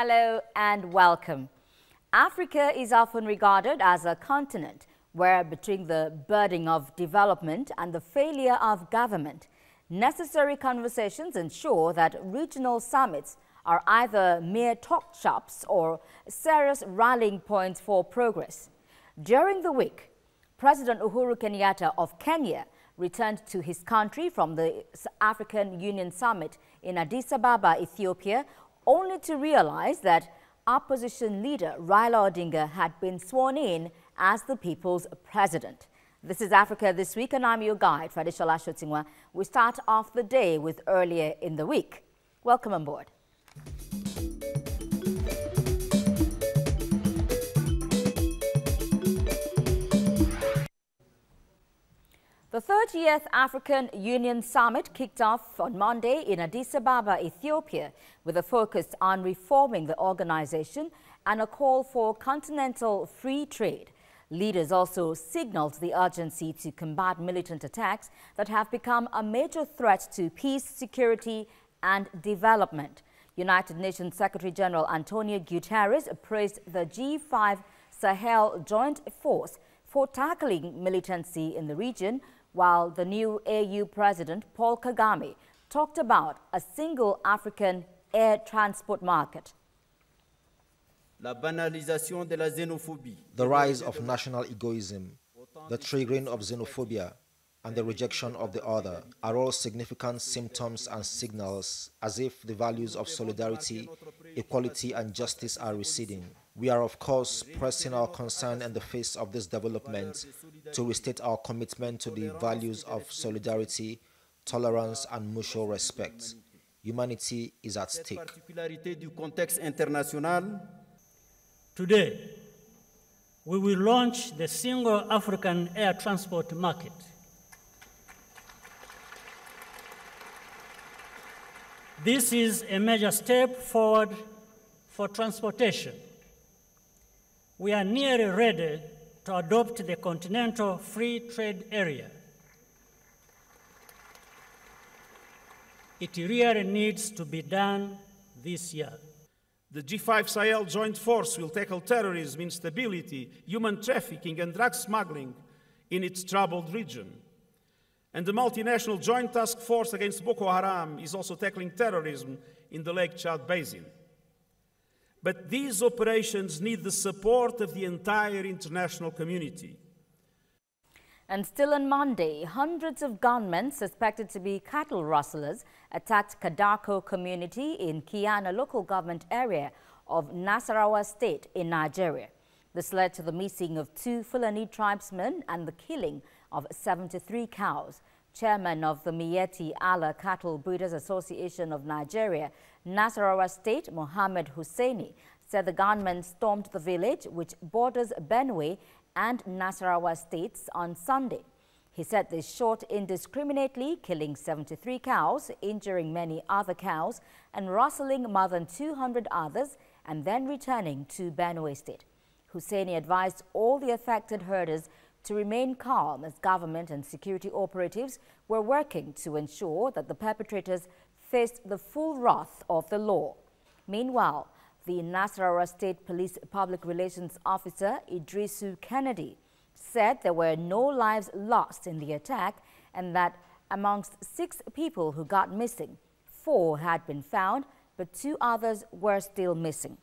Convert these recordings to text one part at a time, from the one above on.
Hello and welcome. Africa is often regarded as a continent where, between the burden of development and the failure of government, necessary conversations ensure that regional summits are either mere talk shops or serious rallying points for progress. During the week, President Uhuru Kenyatta of Kenya returned to his country from the African Union Summit in Addis Ababa, Ethiopia, only to realize that opposition leader Raila Odinga had been sworn in as the people's president. This is Africa This Week, and I'm your guide, Fadishala Shotingwa. We start off the day with earlier in the week. Welcome on board. The 30th African Union Summit kicked off on Monday in Addis Ababa, Ethiopia, with a focus on reforming the organization and a call for continental free trade. Leaders also signaled the urgency to combat militant attacks that have become a major threat to peace, security, and development. United Nations Secretary General Antonio Guterres praised the G5 Sahel Joint Force for tackling militancy in the region, while the new AU President Paul Kagame talked about a single African air transport market. The rise of national egoism, the triggering of xenophobia, and the rejection of the other are all significant symptoms and signals as if the values of solidarity, equality, and justice are receding. We are, of course, pressing our concern in the face of this development to restate our commitment to the values of solidarity, tolerance, and mutual respect. Humanity is at stake. Today, we will launch the single African air transport market. This is a major step forward for transportation. We are nearly ready to adopt the Continental Free Trade Area. It really needs to be done this year. The G5 Sahel Joint Force will tackle terrorism, instability, human trafficking, and drug smuggling in its troubled region. And the multinational Joint Task Force against Boko Haram is also tackling terrorism in the Lake Chad Basin. But these operations need the support of the entire international community. And still on Monday, hundreds of gunmen suspected to be cattle rustlers attacked Kadako community in Kiana local government area of Nasarawa State in Nigeria. This led to the missing of 2 Fulani tribesmen and the killing of 73 cows. Chairman of the Miyetti Allah Cattle Breeders Association of Nigeria, Nasarawa State, Mohammed Husseini, said the gunmen stormed the village, which borders Benue and Nasarawa states, on Sunday. He said they shot indiscriminately, killing 73 cows, injuring many other cows, and rustling more than 200 others, and then returning to Benue State. Husseini advised all the affected herders to remain calm as government and security operatives were working to ensure that the perpetrators faced the full wrath of the law. Meanwhile, the Nasarawa State Police Public Relations Officer Idrisu Kennedy said there were no lives lost in the attack and that amongst 6 people who got missing, 4 had been found, but 2 others were still missing.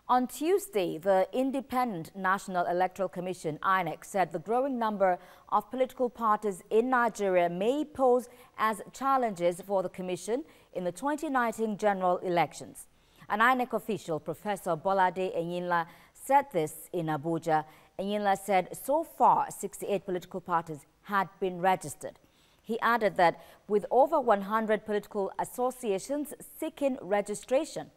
On Tuesday, the Independent National Electoral Commission, INEC, said the growing number of political parties in Nigeria may pose as challenges for the Commission in the 2019 general elections. An INEC official, Professor Bolade Enyinla, said this in Abuja. Enyinla said so far 68 political parties had been registered. He added that with over 100 political associations seeking registration,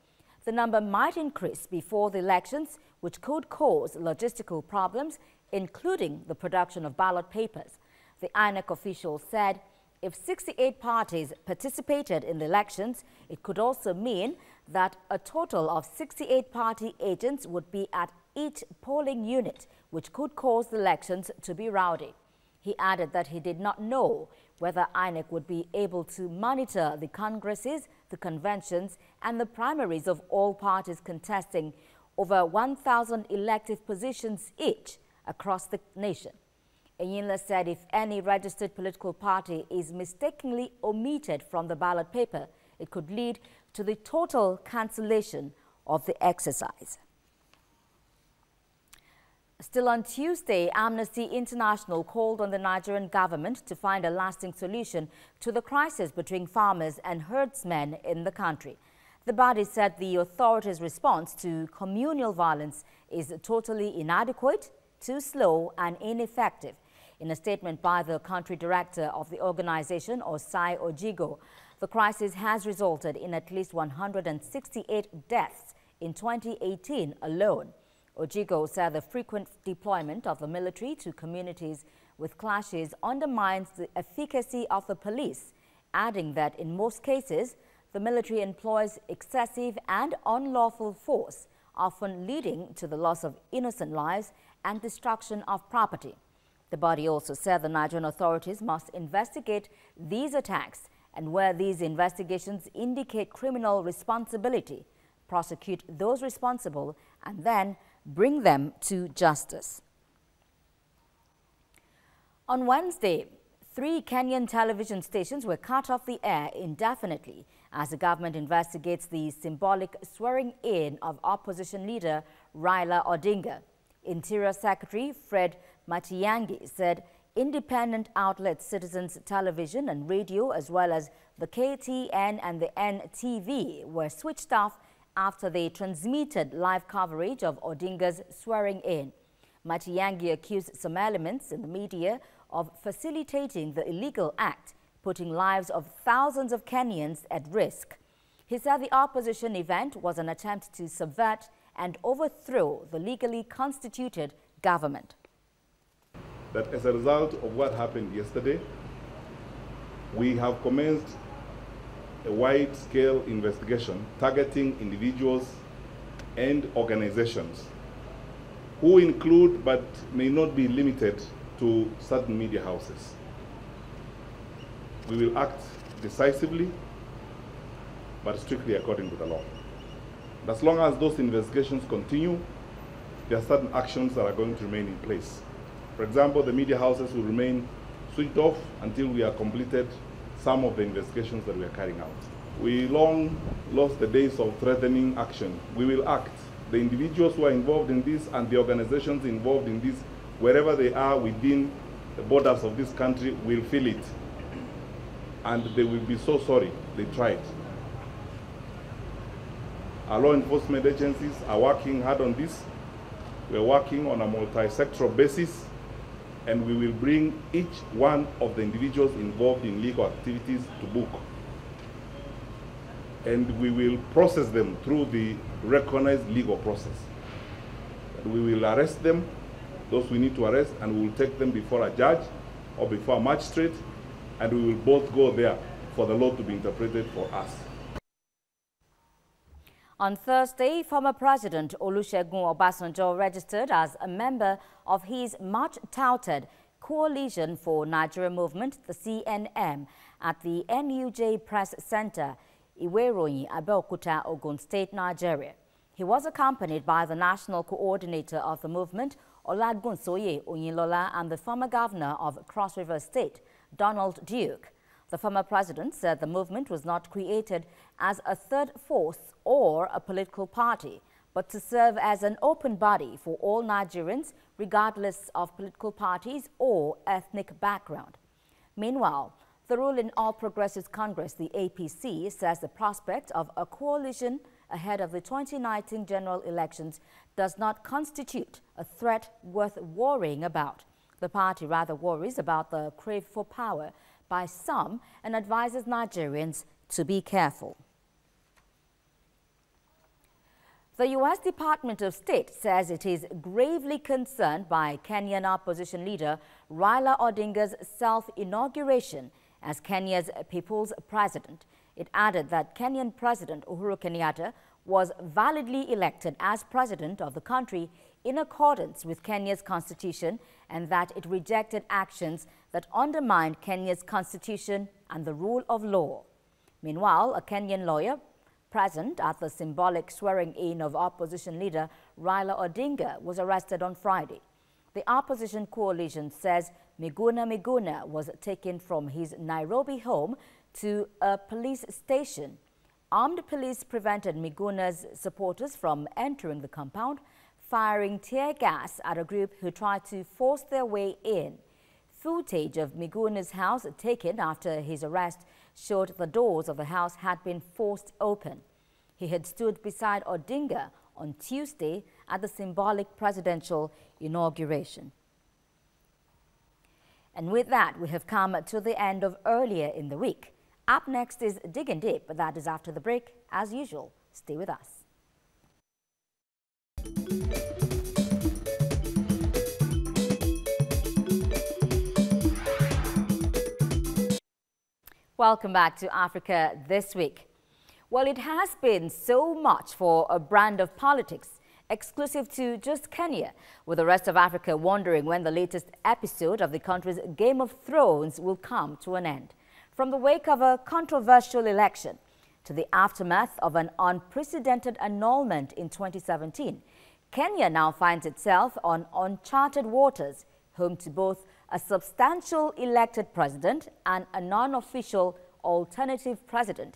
the number might increase before the elections, which could cause logistical problems, including the production of ballot papers. The INEC official said if 68 parties participated in the elections, it could also mean that a total of 68 party agents would be at each polling unit, which could cause the elections to be rowdy. He added that he did not know whether INEC would be able to monitor the congresses, the conventions, and the primaries of all parties contesting over 1,000 elective positions each across the nation. Enyinla said if any registered political party is mistakenly omitted from the ballot paper, it could lead to the total cancellation of the exercise. Still on Tuesday, Amnesty International called on the Nigerian government to find a lasting solution to the crisis between farmers and herdsmen in the country. The body said the authorities' response to communal violence is totally inadequate, too slow and ineffective. In a statement by the country director of the organization, Osai Ojigo, the crisis has resulted in at least 168 deaths in 2018 alone. Ojigo said the frequent deployment of the military to communities with clashes undermines the efficacy of the police, adding that in most cases, the military employs excessive and unlawful force, often leading to the loss of innocent lives and destruction of property. The body also said the Nigerian authorities must investigate these attacks and where these investigations indicate criminal responsibility, prosecute those responsible and then bring them to justice. On Wednesday, 3 Kenyan television stations were cut off the air indefinitely as the government investigates the symbolic swearing-in of opposition leader Raila Odinga. Interior Secretary Fred Matiang'i said independent outlets Citizens Television and Radio as well as the KTN and the NTV were switched off after they transmitted live coverage of Odinga's swearing-in. Matiang'i accused some elements in the media of facilitating the illegal act, putting lives of thousands of Kenyans at risk. He said the opposition event was an attempt to subvert and overthrow the legally constituted government. That as a result of what happened yesterday, we have commenced a wide-scale investigation targeting individuals and organizations who include but may not be limited to certain media houses. We will act decisively but strictly according to the law. As long as those investigations continue, there are certain actions that are going to remain in place. For example, the media houses will remain switched off until we have completed some of the investigations that we are carrying out. We long lost the days of threatening action. We will act. The individuals who are involved in this and the organizations involved in this, wherever they are within the borders of this country, will feel it. And they will be so sorry they tried. Our law enforcement agencies are working hard on this. We're working on a multi-sectoral basis, and we will bring each one of the individuals involved in legal activities to book. And we will process them through the recognized legal process. We will arrest them, those we need to arrest, and we will take them before a judge or before a magistrate, and we will both go there for the law to be interpreted for us. On Thursday, former President Olusegun Obasanjo registered as a member of his much-touted Coalition for Nigeria Movement, the CNM, at the NUJ Press Center, Iweroyin, Abeokuta, Ogun State, Nigeria. He was accompanied by the national coordinator of the movement, Olagunsoye Oyinlola, and the former governor of Cross River State, Donald Duke. The former president said the movement was not created as a third force or a political party, but to serve as an open body for all Nigerians, regardless of political parties or ethnic background. Meanwhile, the ruling All Progressives Congress, the APC, says the prospect of a coalition ahead of the 2019 general elections does not constitute a threat worth worrying about. The party rather worries about the crave for power by some and advises Nigerians to be careful. The U.S. Department of State says it is gravely concerned by Kenyan opposition leader Raila Odinga's self-inauguration as Kenya's people's president. It added that Kenyan President Uhuru Kenyatta was validly elected as president of the country in accordance with Kenya's constitution and that it rejected actions that undermined Kenya's constitution and the rule of law. Meanwhile, a Kenyan lawyer present at the symbolic swearing-in of opposition leader Raila Odinga was arrested on Friday. The opposition coalition says Miguna was taken from his Nairobi home to a police station. Armed police prevented Miguna's supporters from entering the compound, firing tear gas at a group who tried to force their way in. Footage of Miguna's house taken after his arrest showed the doors of the house had been forced open. He had stood beside Odinga on Tuesday at the symbolic presidential inauguration. And with that, we have come to the end of Earlier in the Week. Up next is Digging Deep, but that is after the break. As usual, stay with us. Welcome back to Africa This Week. Well, it has been so much for a brand of politics exclusive to just Kenya, with the rest of Africa wondering when the latest episode of the country's Game of Thrones will come to an end. From the wake of a controversial election to the aftermath of an unprecedented annulment in 2017, Kenya now finds itself on uncharted waters, home to both a substantial elected president and a non-official alternative president.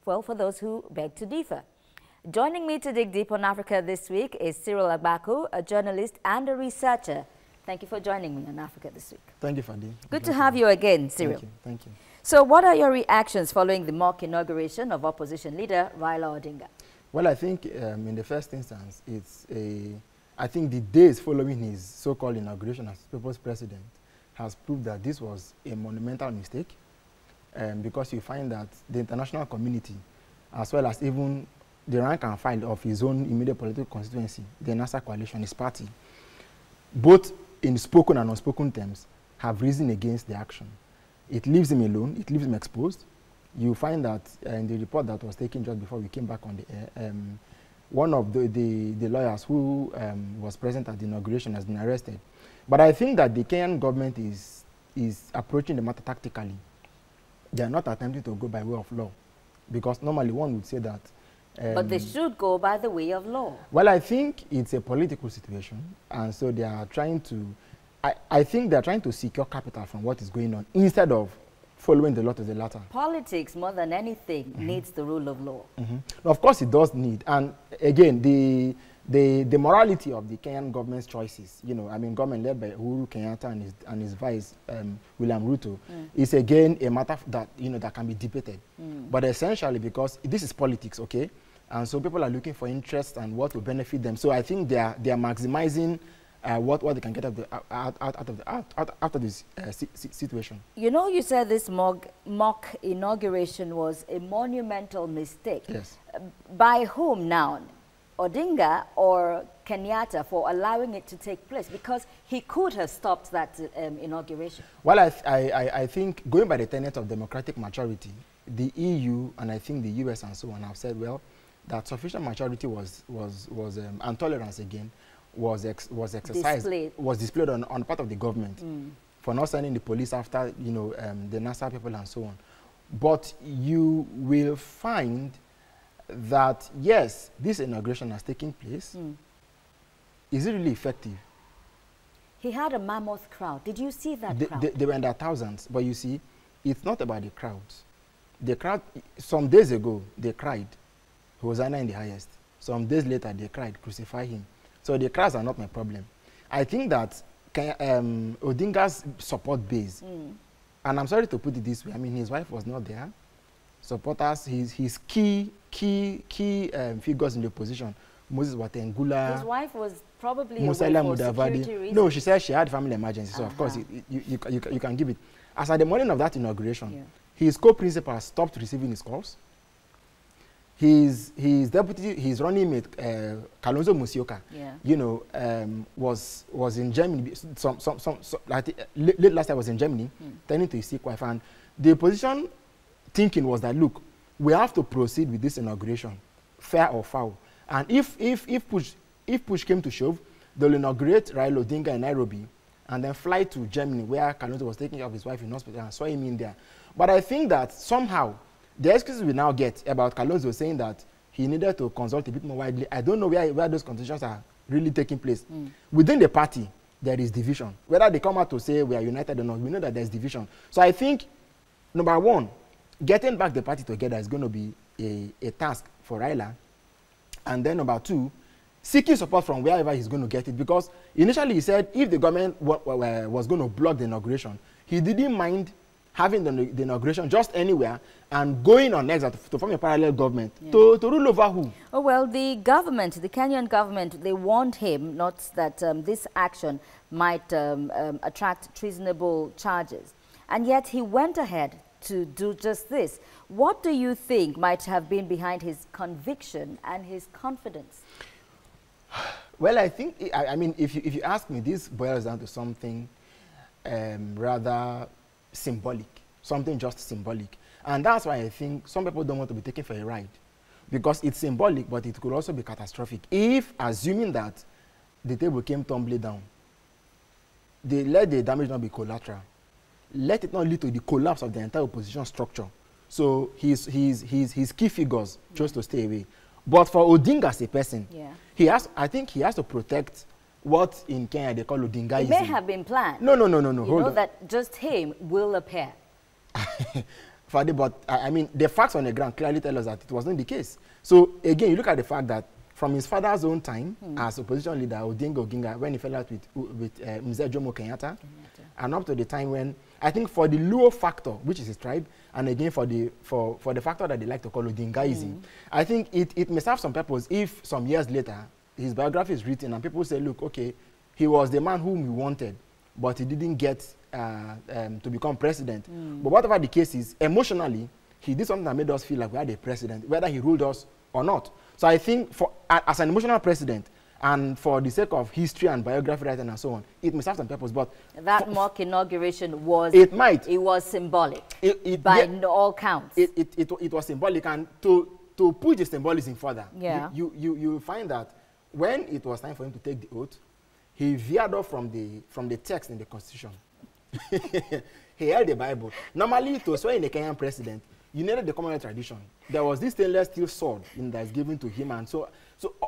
Well, for those who beg to differ. Joining me to dig deep on Africa This Week is Cyril Agbako, a journalist and a researcher. Thank you for joining me on Africa This Week. Thank you, Fadi. Good to have you again, Cyril. Thank you. Thank you. So what are your reactions following the mock inauguration of opposition leader Raila Odinga? Well, I think in the first instance, I think the days following his so-called inauguration as People's President has proved that this was a monumental mistake, because you find that the international community, as well as even the rank and file of his own immediate political constituency, the NASA coalition, his party, both in spoken and unspoken terms, have risen against the action. It leaves him alone, it leaves him exposed. You find that in the report that was taken just before we came back on the air, one of the lawyers who was present at the inauguration has been arrested. But I think that the Kenyan government is approaching the matter tactically. They are not attempting to go by way of law, because normally one would say that. But they should go by the way of law. Well, I think it's a political situation, and so they are trying to, I think they are trying to secure capital from what is going on instead of following the law to the latter. Politics, more than anything, needs the rule of law. Of course, it does need, and again, the morality of the Kenyan government's choices, you know, I mean, government led by Uhuru Kenyatta and his vice, William Ruto, is again a matter that, you know, that can be debated. But essentially, because this is politics, okay, and so people are looking for interest and what will benefit them. So I think they are maximizing what they can get out of this situation. You know, you said this mock inauguration was a monumental mistake. Yes. By whom now? Odinga or Kenyatta for allowing it to take place? Because he could have stopped that inauguration. Well, I think going by the tenet of democratic majority, the EU and I think the US and so on have said, well, that sufficient majority was and tolerance again was displayed on part of the government for not sending the police after, you know, the NASA people and so on. But you will find that, yes, this inauguration has taken place. Is it really effective? He had a mammoth crowd. Did you see that crowd? They were in their thousands. But you see, it's not about the crowds. The crowd, some days ago, they cried, Hosanna in the highest. Some days later, they cried, crucify him. So the crowds are not my problem. I think that Odinga's support base, and I'm sorry to put it this way, I mean, his wife was not there. Supporters, his key figures in the opposition, Moses Watengula. His wife was probably Musaila away for security reasons. No, she said she had family emergency, so of course you can give it. As at the morning of that inauguration, his co-principal stopped receiving his calls. His deputy, his running mate, Kalonzo Musyoka, you know, was in Germany. Late last year was in Germany, turning to his sick wife, and the opposition thinking was that, look, we have to proceed with this inauguration fair or foul. And if push came to shove, they'll inaugurate Raila Odinga in Nairobi and then fly to Germany, where Kalonzo was taking care of his wife in hospital, and saw him in there. But I think that somehow the excuses we now get about Kalonzo saying that he needed to consult a bit more widely, I don't know where those conversations are really taking place. Within the party, there is division. Whether they come out to say we are united or not, we know that there's division. So I think, number one, getting back the party together is going to be a task for Raila. And then number two, seeking support from wherever he's going to get it. Because initially he said if the government was going to block the inauguration, he didn't mind having the inauguration just anywhere and going on exile to form a parallel government. To rule over who? Oh, well, the government, the Kenyan government, they warned him not that this action might attract treasonable charges. And yet he went ahead to do just this. What do you think might have been behind his conviction and his confidence? Well, I think, I mean, if you ask me, this boils down to something rather symbolic, something just symbolic. And that's why I think some people don't want to be taken for a ride, because it's symbolic, but it could also be catastrophic. If, assuming that the table came tumbling down, they let the damage not be collateral, let it not lead to the collapse of the entire opposition structure. So his key figures chose to stay away. But for Odinga as a person, I think he has to protect what in Kenya they call Odingaism. It may have been planned. No. You know that just him will appear. But I mean, the facts on the ground clearly tell us that it wasn't the case. So again, you look at the fact that from his father's own time as opposition leader, Odinga, when he fell out with Mzee Jomo Kenyatta, and up to the time when, I think for the Luo factor, which is his tribe, and again for the factor that they like to call Odingaism, I think it may serve some purpose if some years later his biography is written and people say, look, okay, he was the man whom we wanted, but he didn't get to become president. But whatever the case is, emotionally, he did something that made us feel like we had a president, whether he ruled us or not. So I think as an emotional president, and for the sake of history and biography writing and so on, it may serve some purpose. But that mock inauguration was... It might. It was symbolic by all counts. It was symbolic, and to push the symbolism further, you find that when it was time for him to take the oath, he veered off from the text in the Constitution. He held the Bible. Normally, to swear in the Kenyan president, you needed the common tradition. There was this stainless steel sword that's given to him, and so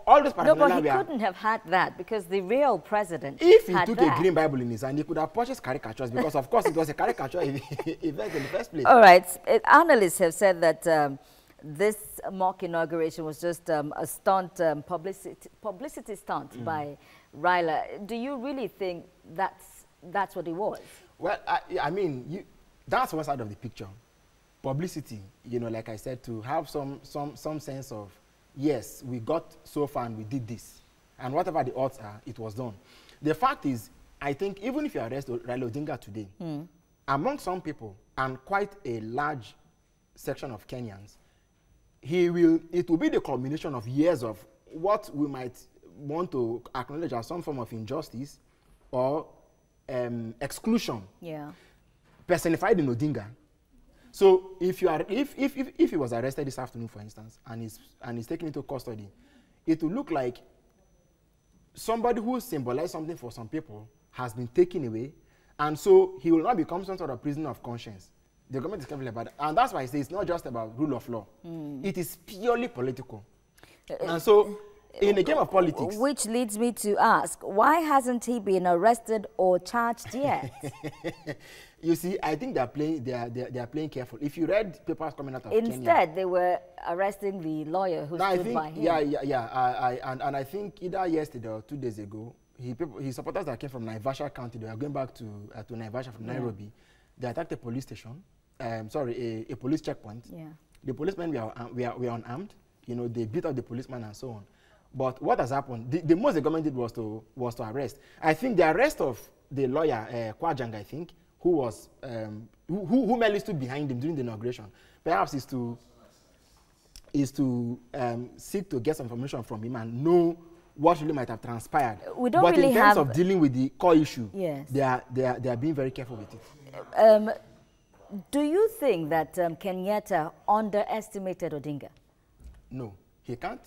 all those No, but he couldn't have had that because the real president if he took a green Bible in his hand, he could have purchased caricatures because, of course, it was a caricature event in the first place. All right. Analysts have said that this mock inauguration was just a stunt, publicity stunt by Raila. Do you really think that's what it was? Well, I mean, that's one side of the picture. Publicity, like I said, to have some sense of, yes, we got so far and we did this. And whatever the odds are, it was done. The fact is, I think even if you arrest Raila Odinga today, among some people, and quite a large section of Kenyans, it will be the culmination of years of what we might want to acknowledge as some form of injustice or exclusion, personified in Odinga. So if he was arrested this afternoon, for instance, and he's taken into custody, it will look like somebody who symbolized something for some people has been taken away, and so he will not become some sort of prisoner of conscience. The government is careful about it, and that's why I say it's not just about rule of law. It is purely political. And so, in a game of politics... Which leads me to ask, why hasn't he been arrested or charged yet? You see, I think they are playing careful. If you read papers coming out of Kenya... Instead, they were arresting the lawyer who stood by him. And I think either yesterday or 2 days ago, his supporters that came from Naivasha County, they were going back to Naivasha from Nairobi. They attacked a police station, a police checkpoint. The policemen were unarmed. They beat up the policeman and so on. But what has happened? The most the government did was to arrest. I think the arrest of the lawyer Kwajang, I think, who was who merely stood behind him during the inauguration, perhaps is to seek to get some information from him and know what really might have transpired. We don't but really in terms of dealing with the core issue, they are being very careful with it. Do you think that Kenyatta underestimated Odinga? No.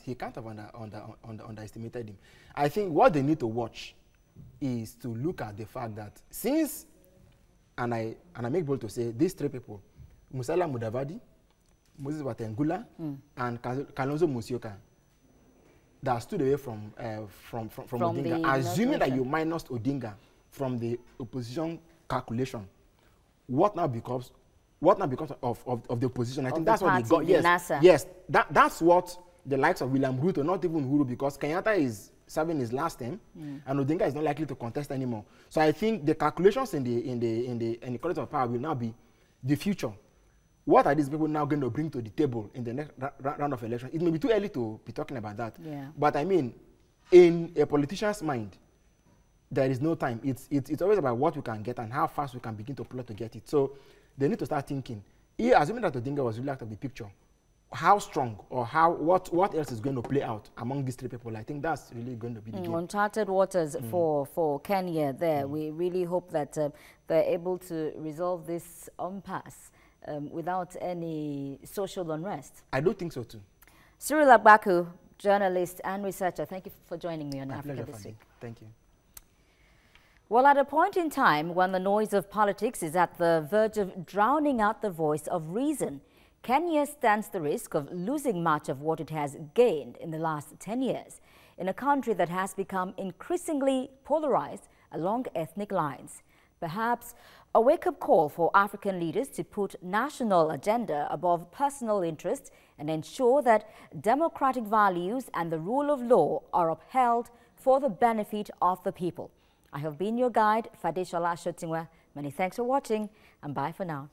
He can't have underestimated him. I think what they need to watch is to look at the fact that since, and I make bold to say, these three people, Musala Mudavadi, Moses Watengula, and Kalonzo Musyoka, that stood away from Odinga, assuming that you minus Odinga from the opposition calculation, what now becomes of the opposition? I think that's what they got. Yes, that's what the likes of William Ruto, not even Uhuru, because Kenyatta is serving his last term, and Odinga is not likely to contest anymore. So I think the calculations in the college of power will now be the future. What are these people now going to bring to the table in the next round of elections? It may be too early to be talking about that. Yeah. But I mean, in a politician's mind, there is no time. It's always about what we can get and how fast we can begin to plot to get it. So they need to start thinking. Assuming that Odinga was really out of the picture, how strong or what else is going to play out among these three people? I think that's really going to be the game. Uncharted waters for Kenya there. We really hope that they're able to resolve this impasse without any social unrest. I do think so too. Cyril Agbaku, journalist and researcher, thank you for joining me on Africa This Week. Thank you. Well, at a point in time when the noise of politics is at the verge of drowning out the voice of reason, Kenya stands the risk of losing much of what it has gained in the last 10 years in a country that has become increasingly polarized along ethnic lines. Perhaps a wake-up call for African leaders to put national agenda above personal interests and ensure that democratic values and the rule of law are upheld for the benefit of the people. I have been your guide, Fadeshala Shotingwa. Many thanks for watching and bye for now.